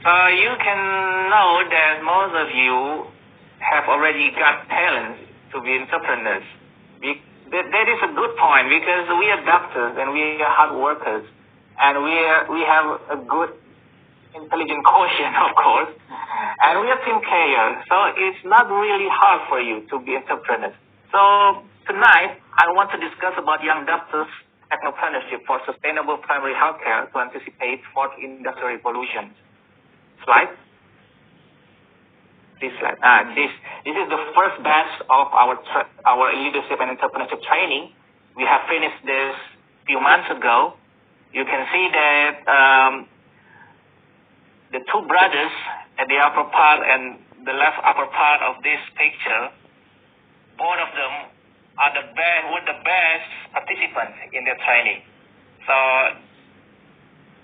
You can know that most of you have already got talent to be entrepreneurs. That is a good point because we are doctors and we are hard workers, and we have a good intelligent quotient, of course, and we are team players. So it's not really hard for you to be entrepreneurs. So tonight I want to discuss about young doctors technopreneurship for sustainable primary healthcare to anticipate fourth industrial revolution. Slide. This slide. This is the first batch of our leadership and entrepreneurship training. We have finished this few months ago. You can see that the two brothers at the upper part and the left upper part of this picture, both of them are the best participants in their training. So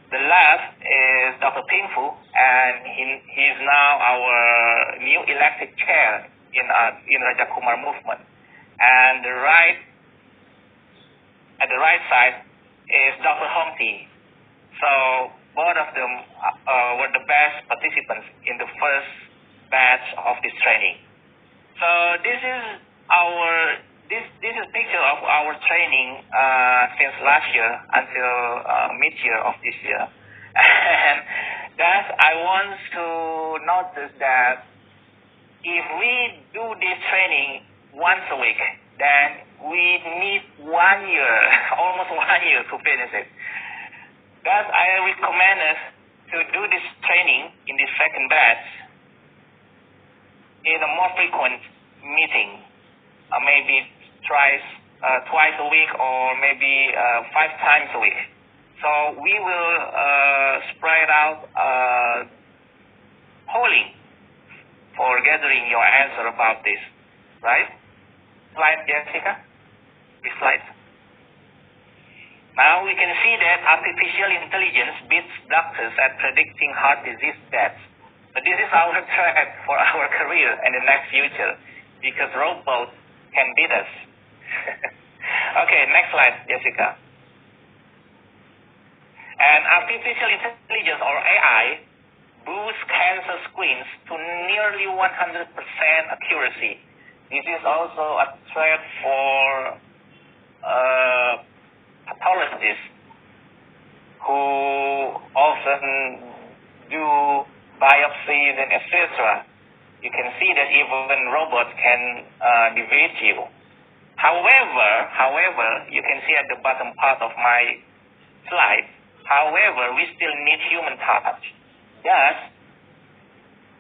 the left is Dr. Pingfu, and he is now our new elected chair in Raja Kumar movement. And at the right side is Dr. Hongti. So both of them were the best participants in the first batch of this training. So this is a picture of our training since last year until mid-year of this year. And thus I want to notice that if we do this training once a week, then we need 1 year, almost 1 year to finish it. Thus I recommend us to do this training in the second batch in a more frequent meeting, maybe twice a week or maybe 5 times a week. So we will spread out polling for gathering your answer about this, right? Slide, Jessica. This slide. Now we can see that artificial intelligence beats doctors at predicting heart disease deaths. So this is our threat for our career in the next future because robots can beat us. Okay, next slide, Jessica. And artificial intelligence or AI boosts cancer screens to nearly 100% accuracy. This is also a threat for pathologists who often do biopsies and etc. You can see that even robots can defeat you. However, you can see at the bottom part of my slide, however, we still need human touch. Thus,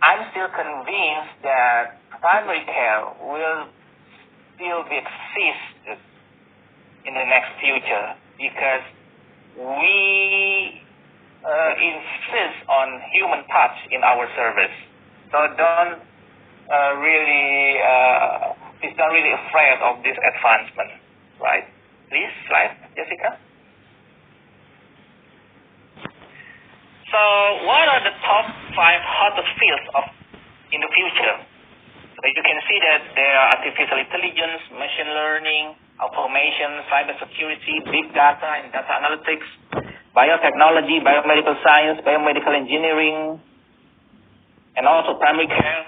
I'm still convinced that primary care will still exist in the next future because we insist on human touch in our service. So please don't really afraid of this advancement, right? Please, slide, Jessica. So what are the top 5 hottest fields in the future? So you can see that there are artificial intelligence, machine learning, automation, cybersecurity, big data and data analytics, biotechnology, biomedical science, biomedical engineering, and also primary care,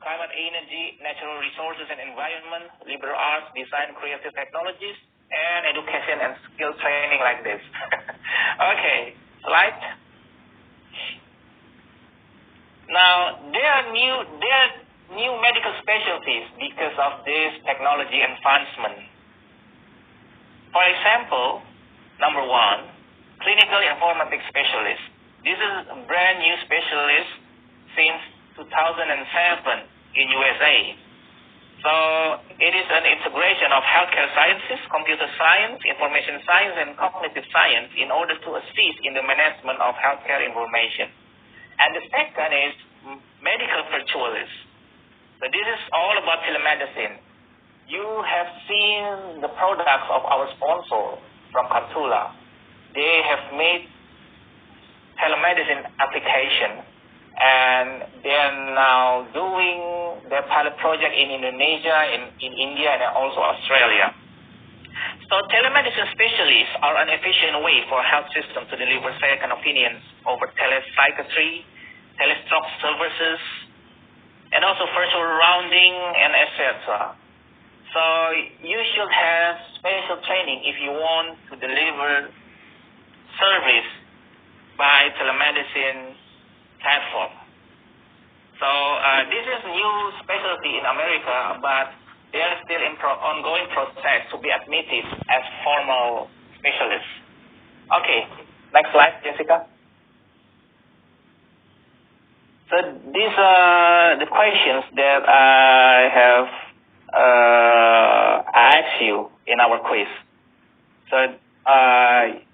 climate energy, natural resources and environment, liberal arts, design, creative technologies, and education and skill training like this. Okay, slide. Now, there are new medical specialties because of this technology advancement. For example, number 1, clinical informatics specialist. This is a brand new specialist since 2007 in USA. So it is an integration of healthcare sciences, computer science, information science, and cognitive science in order to assist in the management of healthcare information. And the second is medical virtualists. So this is all about telemedicine. You have seen the products of our sponsor from Katula. They have made telemedicine application, and they are now doing their pilot project in Indonesia, in India, and also Australia. So telemedicine specialists are an efficient way for health systems to deliver second opinions over telepsychiatry, telestroke services, and also virtual rounding and etc. So you should have special training if you want to deliver service by telemedicine platform. So this is new specialty in America, but they are still in ongoing process to be admitted as formal specialists. Okay, next slide, Jessica. So these are the questions that I have asked you in our quiz. So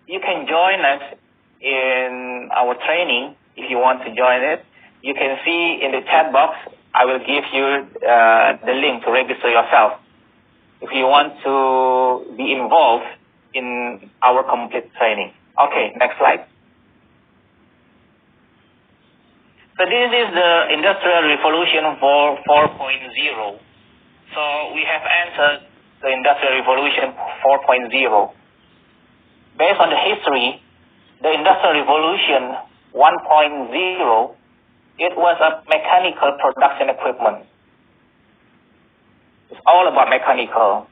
you can join us in our training if you want to join it. You can see in the chat box, I will give you the link to register yourself if you want to be involved in our complete training. Okay, next slide. So this is the Industrial Revolution 4.0. So we have entered the Industrial Revolution 4.0. Based on the history, the Industrial Revolution 1.0, it was a mechanical production equipment. It's all about mechanical.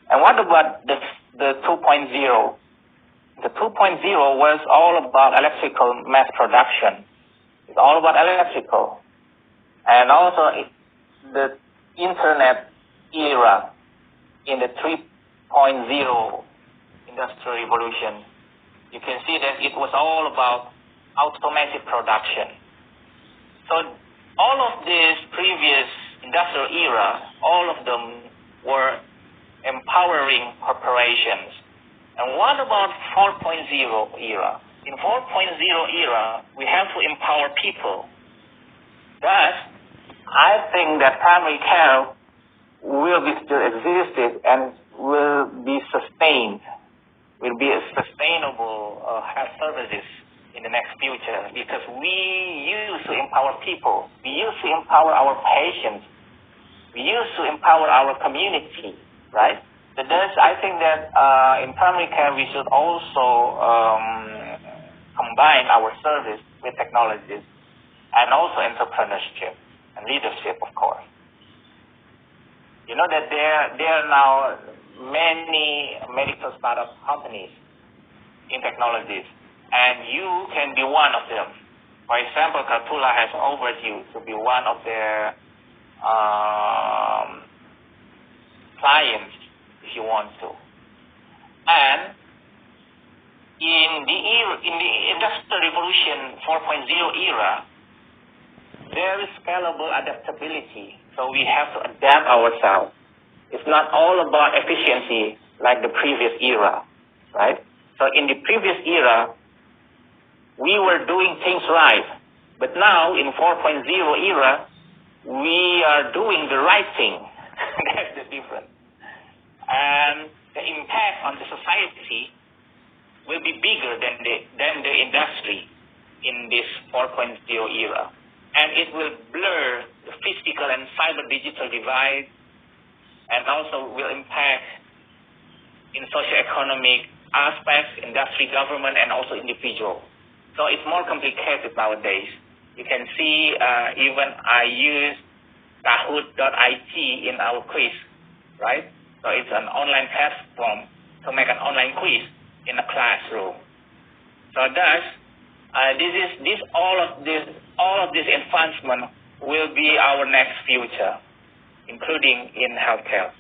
And what about the 2.0? The 2.0 was all about electrical mass production. It's all about electrical. And also the internet era in the 3.0 industrial revolution. You can see that it was all about automated production. So all of this previous industrial era, all of them were empowering corporations. And what about 4.0 era? In 4.0 era, we have to empower people. Thus, I think that primary care will be still existed and will be sustained, will be a sustainable health services in the next future, because we used to empower people, we used to empower our patients, we used to empower our community, right? So thus, I think that in primary care we should also combine our service with technologies and also entrepreneurship and leadership, of course. You know that there are now many medical startup companies in technologies, and you can be one of them. For example, Katula has offered you to be one of their clients if you want to. And in the Industrial Revolution 4.0 era, there is scalable adaptability. So we have to adapt ourselves. It's not all about efficiency like the previous era, right? So in the previous era, we were doing things right. But now in 4.0 era, we are doing the right thing. That's the difference. And the impact on the society will be bigger than the industry in this 4.0 era. And it will blur the physical and cyber digital divide, and also will impact in socioeconomic aspects, industry, government, and also individual. So it's more complicated nowadays. You can see even I use Kahoot.it in our quiz, right? So it's an online platform to make an online quiz in a classroom. So thus, all of this advancement will be our next future, including in healthcare.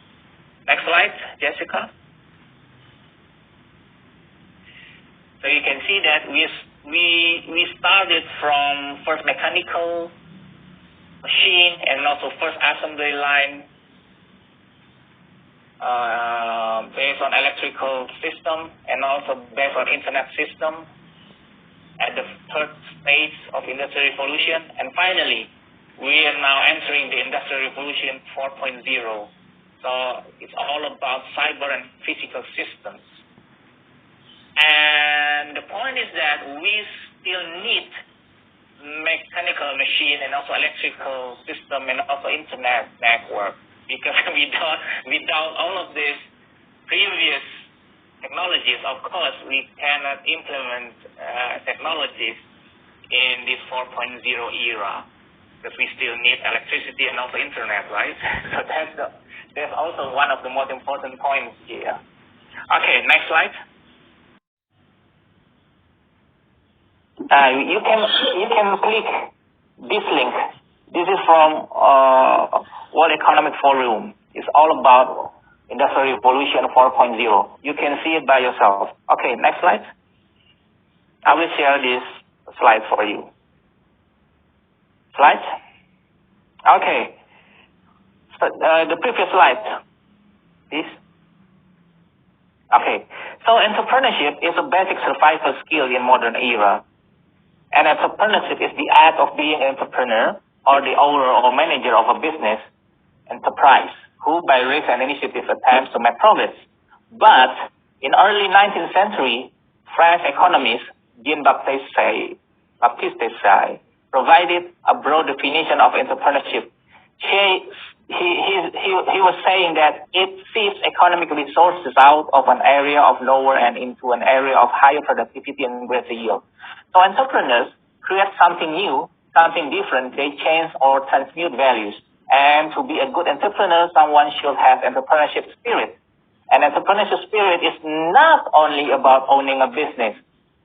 Next slide, Jessica. So you can see that we started from first mechanical machine and also first assembly line based on electrical system and also based on internet system at the third stage of industrial revolution. And finally, we are now entering the industrial revolution 4.0. So it's all about cyber and physical systems. And the point is that we still need mechanical machine and also electrical system and also internet network, because without all of these previous technologies, of course, we cannot implement technologies in this 4.0 era, because we still need electricity and also internet, right? So that's also one of the most important points here. Okay, next slide. You can click this link. This is from World Economic Forum. It's all about Industrial Revolution 4.0. You can see it by yourself. Okay, next slide. I will share this slide for you. Slide. Okay. So, the previous slide, please. Okay. So entrepreneurship is a basic survival skill in modern era. And entrepreneurship is the act of being an entrepreneur or the owner or manager of a business enterprise who by risk and initiative attempts to make profits. But in early 19th century, French economist Jean-Baptiste Say provided a broad definition of entrepreneurship. He was saying that it shifts economic resources out of an area of lower and into an area of higher productivity and greater yield. So entrepreneurs create something new, something different. They change or transmute values. And to be a good entrepreneur, someone should have entrepreneurship spirit. And entrepreneurship spirit is not only about owning a business.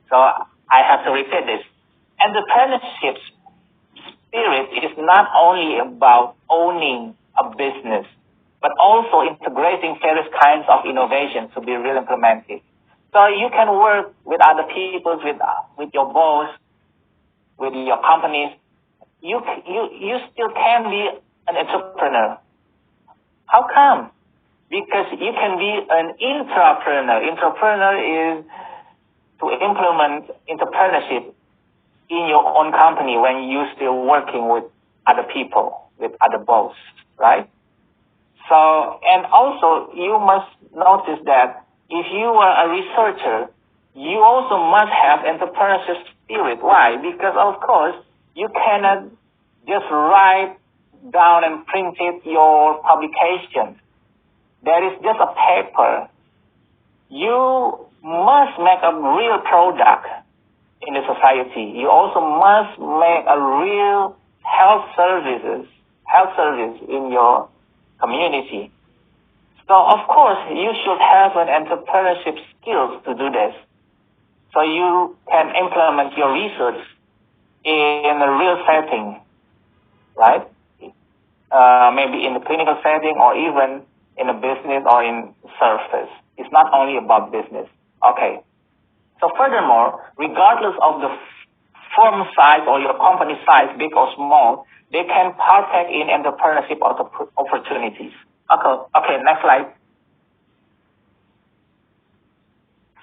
So I have to repeat this. Entrepreneurship spirit is not only about owning a business, but also integrating various kinds of innovations to be really implemented. So you can work with other people, with your boss, with your companies. You still can be an entrepreneur. How come? Because you can be an intrapreneur. Intrapreneur is to implement entrepreneurship in your own company when you're still working with other people, with other bosses, right? So, and also you must notice that if you are a researcher, you also must have entrepreneurship spirit. Why? Because of course, you cannot just write down and print it your publication. There is just a paper. You must make a real product in the society. You also must make a real health service in your community. So of course, you should have an entrepreneurship skills to do this. So you can implement your research in a real setting, right? Maybe in the clinical setting or even in a business or in service. It's not only about business. Okay. So furthermore, regardless of the firm size or your company size, big or small, they can partake in entrepreneurship opportunities. Okay, next slide.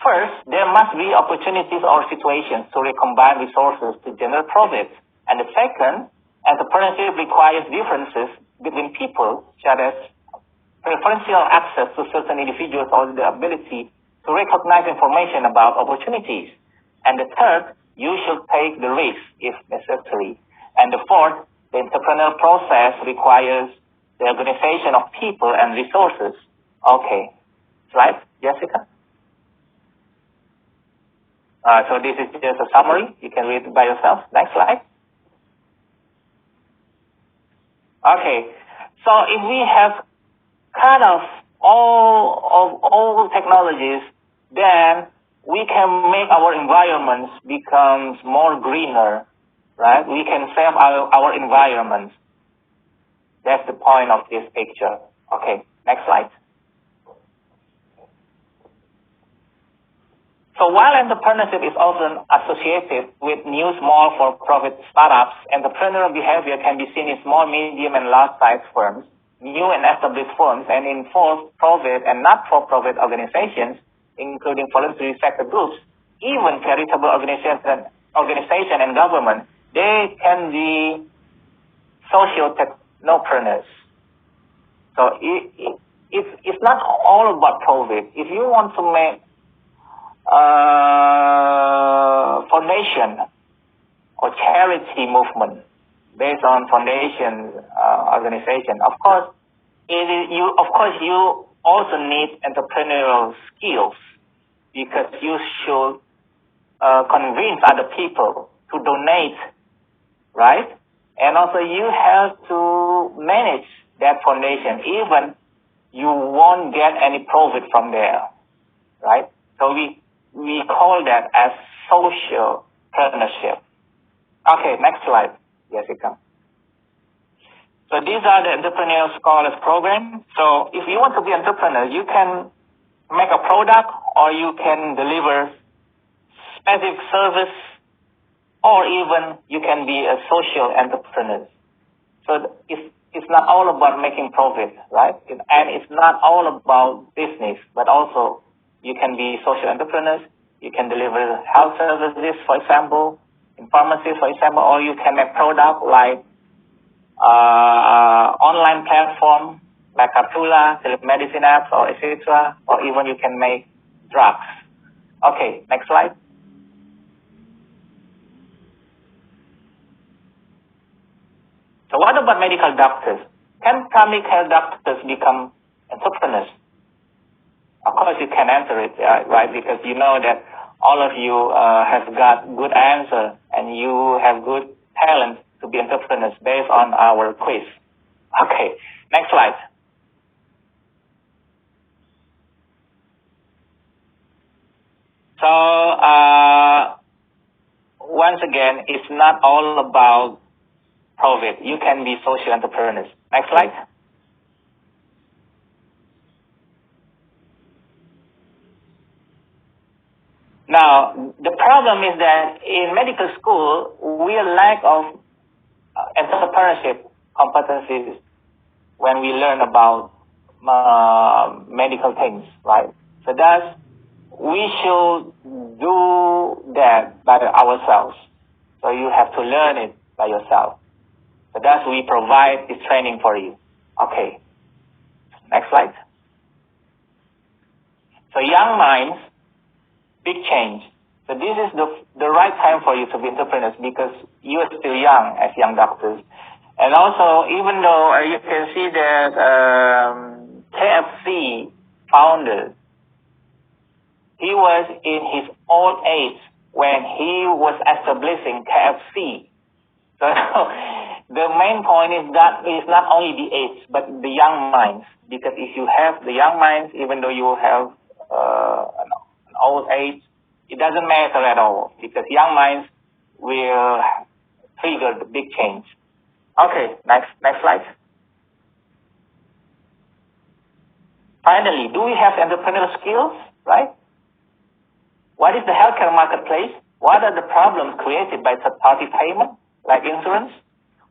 First, there must be opportunities or situations to recombine resources to generate profits. And the second, entrepreneurship requires differences between people, such as preferential access to certain individuals or the ability to recognize information about opportunities. And the third, you should take the risk if necessary. And the fourth, the entrepreneurial process requires the organization of people and resources. Okay. Slide, Jessica. So this is just a summary. You can read it by yourself. Next slide. Okay. So if we have kind of all technologies, then we can make our environments becomes more greener, right? We can save our environments. That's the point of this picture. Okay, next slide. So while entrepreneurship is often associated with new small for-profit startups, entrepreneurial behavior can be seen in small, medium, and large-sized firms, new and established firms, and in for-profit and not-for-profit organizations, including voluntary sector groups, even charitable organization and government. They can be social technopreneurs. So it's not all about profit. If you want to make foundation or charity movement based on foundation organization, of course, you also need entrepreneurial skills, because you should convince other people to donate, right? And also you have to manage that foundation, even you won't get any profit from there, right? So we call that as social partnership. Okay, next slide, Jessica. So these are the Entrepreneurial Scholars Program. So if you want to be entrepreneur, you can make a product or you can deliver specific service, or even you can be a social entrepreneur. So it's not all about making profit, right? And it's not all about business, but also you can be social entrepreneurs. You can deliver health services, for example, in pharmacies, for example, or you can make product like online platform like Capsula, telemedicine apps, or etc., or even you can make drugs. Okay, next slide. So what about medical doctors? Can primary care doctors become entrepreneurs? Of course, you can answer it, right? Because you know that all of you have got good answer and you have good talent to be entrepreneurs based on our quiz. Okay, next slide. So once again, it's not all about profit. You can be social entrepreneurs. Next slide. Now, the problem is that in medical school, we lack of entrepreneurship competencies when we learn about medical things, right? So thus, we should do that by ourselves. So you have to learn it by yourself. So thus, we provide this training for you. Okay. Next slide. So young minds, big change. So this is the right time for you to be entrepreneurs because you are still young as young doctors. And also, even though you can see that KFC founder, he was in his old age when he was establishing KFC. So the main point is that it's not only the age, but the young minds. Because if you have the young minds, even though you have an old age, it doesn't matter at all. Because young minds will trigger the big change. Okay, next slide. Finally, do we have entrepreneurial skills, right? What is the healthcare marketplace? What are the problems created by third-party payment, like insurance?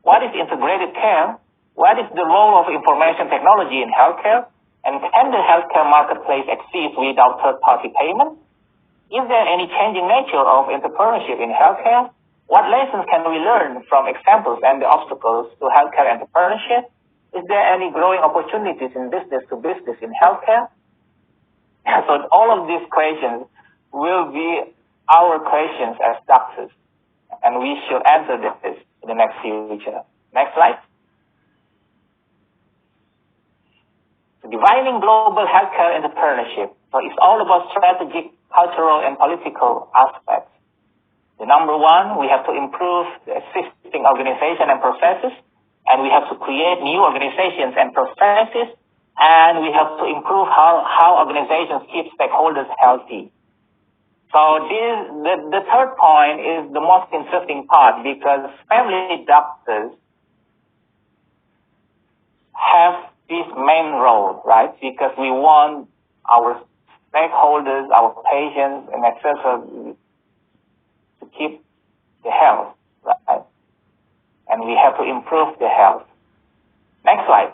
What is integrated care? What is the role of information technology in healthcare? And can the healthcare marketplace exist without third-party payment? Is there any changing nature of entrepreneurship in healthcare? What lessons can we learn from examples and the obstacles to healthcare entrepreneurship? Is there any growing opportunities in business to business in healthcare? So all of these questions will be our questions as doctors, and we should answer this in the next future. Next slide. So defining global healthcare entrepreneurship. So it's all about strategic, cultural, and political aspects. The number one, we have to improve the existing organization and processes, and we have to create new organizations and processes, and we have to improve how organizations keep stakeholders healthy. So the third point is the most interesting part because family doctors have this main role, right? Because we want our stakeholders, our patients, and etc. to keep the health, right? And we have to improve the health. Next slide.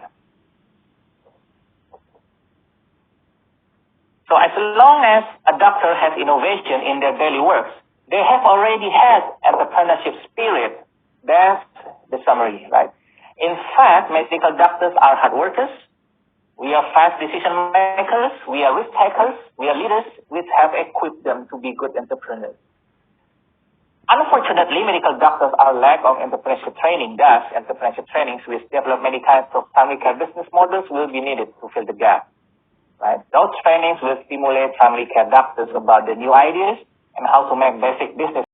So as long as a doctor has innovation in their daily works, they have already had entrepreneurship spirit. That's the summary, right? In fact, medical doctors are hard workers. We are fast decision makers. We are risk takers. We are leaders, which have equipped them to be good entrepreneurs. Unfortunately, medical doctors are lack of entrepreneurship training. Thus, entrepreneurship trainings with develop many kinds of primary care business models will be needed to fill the gap. Right? Those trainings will stimulate family care doctors about the new ideas and how to make basic business